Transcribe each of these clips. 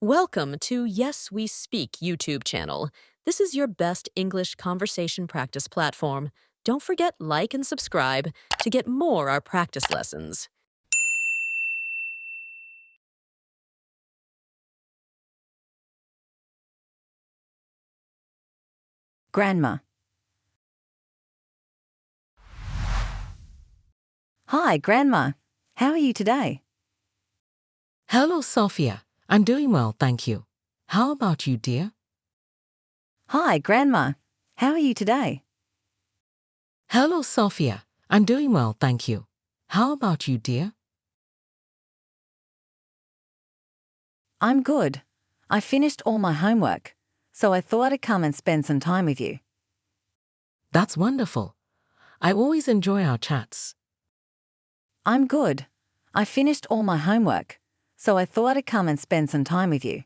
Welcome to Yes We Speak YouTube channel. This is your best English conversation practice platform. Don't forget like and subscribe to get more our practice lessons. Grandma. Hi, Grandma. How are you today? Hello, Sophia. I'm doing well, thank you. How about you, dear? Hi, Grandma. How are you today? Hello, Sophia. I'm doing well, thank you. How about you, dear? I'm good. I finished all my homework, so I thought I'd come and spend some time with you. That's wonderful. I always enjoy our chats. I'm good. I finished all my homework, so I thought I'd come and spend some time with you.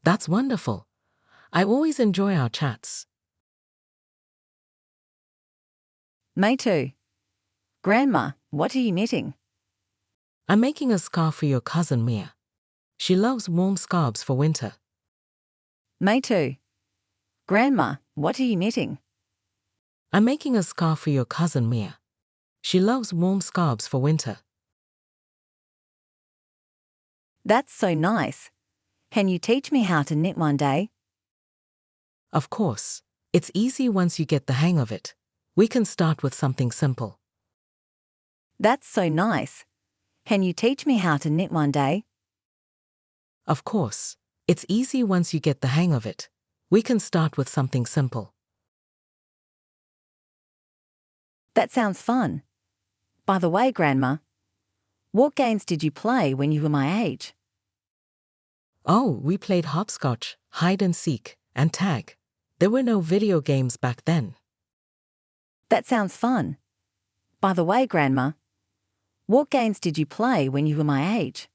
That's wonderful. I always enjoy our chats. Me too. Grandma, what are you knitting? I'm making a scarf for your cousin Mia. She loves warm scarves for winter. Me too. Grandma, what are you knitting? I'm making a scarf for your cousin Mia. She loves warm scarves for winter. That's so nice. Can you teach me how to knit one day? Of course. It's easy once you get the hang of it. We can start with something simple. That's so nice. Can you teach me how to knit one day? Of course. It's easy once you get the hang of it. We can start with something simple. That sounds fun. By the way, Grandma, what games did you play when you were my age? Oh, we played hopscotch, hide and seek, and tag. There were no video games back then. That sounds fun. By the way, Grandma, what games did you play when you were my age?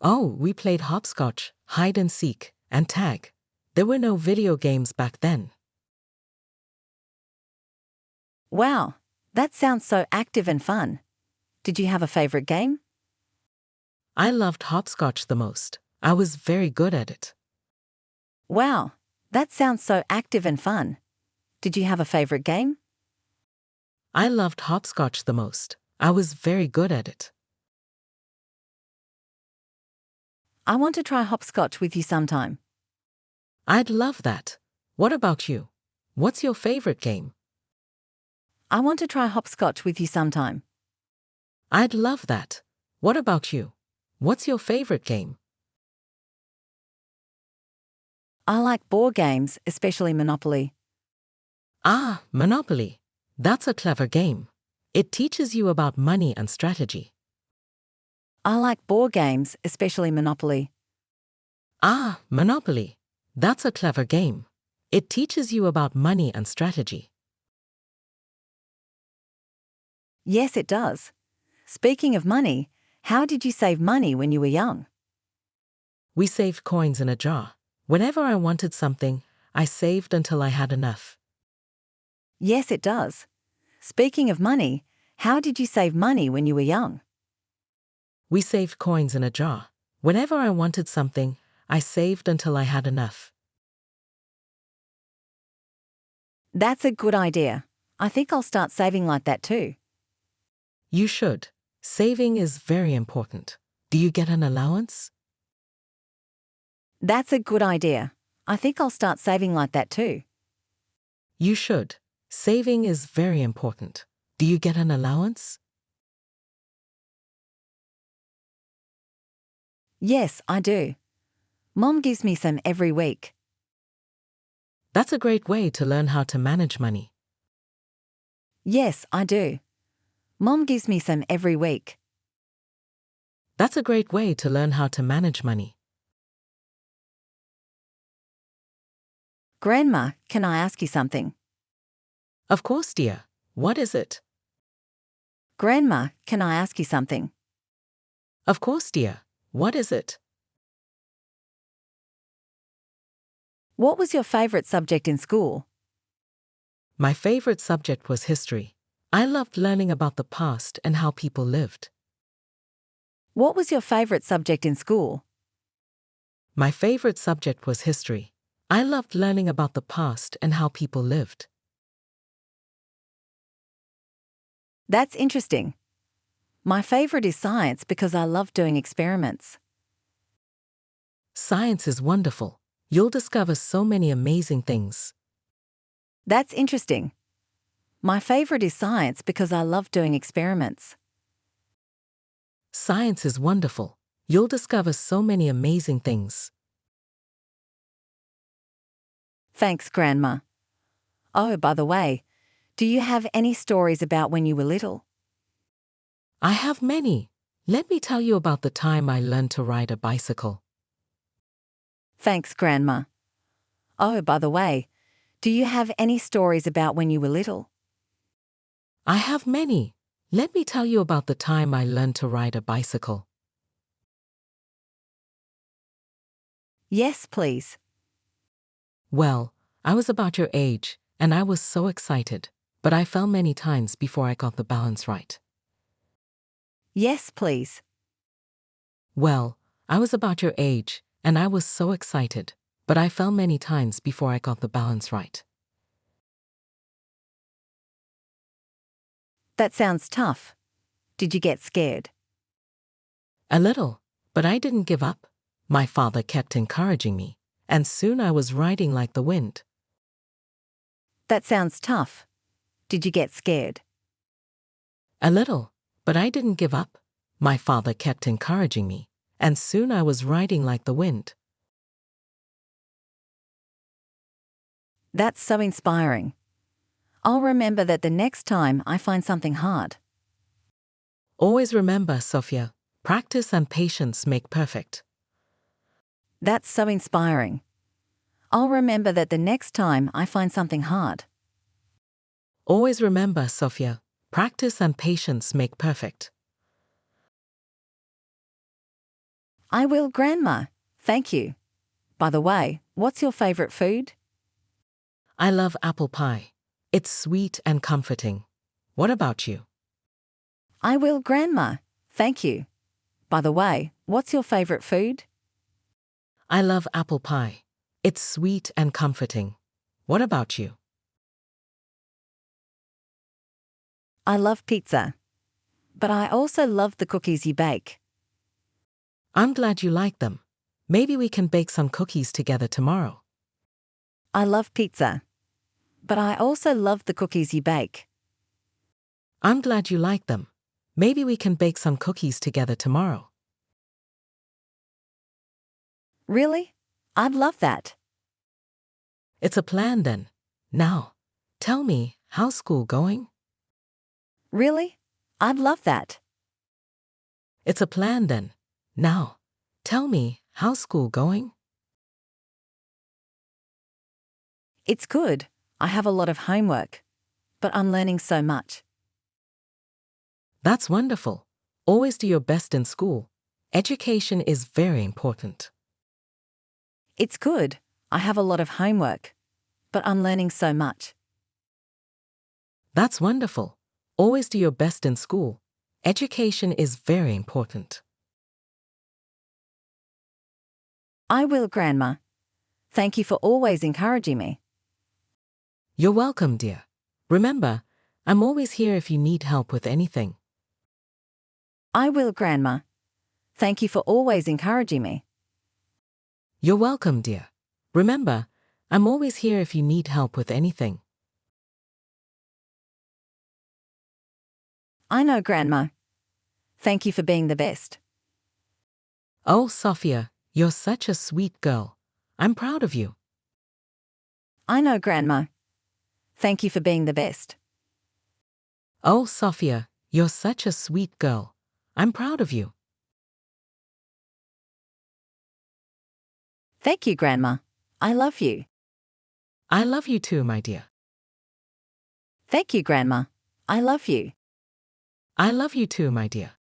Oh, we played hopscotch, hide and seek, and tag. There were no video games back then. Wow, that sounds so active and fun. Did you have a favorite game? I loved hopscotch the most. I was very good at it. Wow, that sounds so active and fun. Did you have a favorite game? I loved hopscotch the most. I was very good at it. I want to try hopscotch with you sometime. I'd love that. What about you? What's your favorite game? I want to try hopscotch with you sometime. I'd love that. What about you? What's your favorite game? I like board games, especially Monopoly. Ah, Monopoly. That's a clever game. It teaches you about money and strategy. I like board games, especially Monopoly. Ah, Monopoly. That's a clever game. It teaches you about money and strategy. Yes, it does. Speaking of money, how did you save money when you were young? We saved coins in a jar. Whenever I wanted something, I saved until I had enough. Yes, it does. Speaking of money, how did you save money when you were young? We saved coins in a jar. Whenever I wanted something, I saved until I had enough. That's a good idea. I think I'll start saving like that too. You should. Saving is very important. Do you get an allowance? That's a good idea. I think I'll start saving like that too. You should. Saving is very important. Do you get an allowance? Yes, I do. Mom gives me some every week. That's a great way to learn how to manage money. Yes, I do. Mom gives me some every week. That's a great way to learn how to manage money. Grandma, can I ask you something? Of course, dear. What is it? Grandma, can I ask you something? Of course, dear. What is it? What was your favorite subject in school? My favorite subject was history. I loved learning about the past and how people lived. What was your favorite subject in school? My favorite subject was history. I loved learning about the past and how people lived. That's interesting. My favorite is science because I love doing experiments. Science is wonderful. You'll discover so many amazing things. That's interesting. My favorite is science because I love doing experiments. Science is wonderful. You'll discover so many amazing things. Thanks, Grandma. Oh, by the way, do you have any stories about when you were little? I have many. Let me tell you about the time I learned to ride a bicycle. Thanks, Grandma. Oh, by the way, do you have any stories about when you were little? I have many. Let me tell you about the time I learned to ride a bicycle. Yes, please. Well, I was about your age, and I was so excited, but I fell many times before I got the balance right. Yes, please. Well, I was about your age, and I was so excited, but I fell many times before I got the balance right. That sounds tough. Did you get scared? A little, but I didn't give up. My father kept encouraging me, and soon I was riding like the wind. That sounds tough. Did you get scared? A little, but I didn't give up. My father kept encouraging me, and soon I was riding like the wind. That's so inspiring. I'll remember that the next time I find something hard. Always remember, Sophia, practice and patience make perfect. That's so inspiring. I'll remember that the next time I find something hard. Always remember, Sophia, practice and patience make perfect. I will, Grandma. Thank you. By the way, what's your favorite food? I love apple pie. It's sweet and comforting. What about you? I will, Grandma. Thank you. By the way, what's your favorite food? I love apple pie. It's sweet and comforting. What about you? I love pizza. But I also love the cookies you bake. I'm glad you like them. Maybe we can bake some cookies together tomorrow. I love pizza. But I also love the cookies you bake. I'm glad you like them. Maybe we can bake some cookies together tomorrow. Really? I'd love that. It's a plan then. Now, tell me, how's school going? Really? I'd love that. It's a plan then. Now, tell me, how's school going? It's good. I have a lot of homework. But I'm learning so much. That's wonderful. Always do your best in school. Education is very important. It's good. I have a lot of homework. But I'm learning so much. That's wonderful. Always do your best in school. Education is very important. I will, Grandma. Thank you for always encouraging me. You're welcome, dear. Remember, I'm always here if you need help with anything. I will, Grandma. Thank you for always encouraging me. You're welcome, dear. Remember, I'm always here if you need help with anything. I know, Grandma. Thank you for being the best. Oh, Sophia, you're such a sweet girl. I'm proud of you. I know, Grandma. Thank you for being the best. Oh, Sophia, you're such a sweet girl. I'm proud of you. Thank you, Grandma. I love you. I love you too, my dear. Thank you, Grandma. I love you. I love you too, my dear.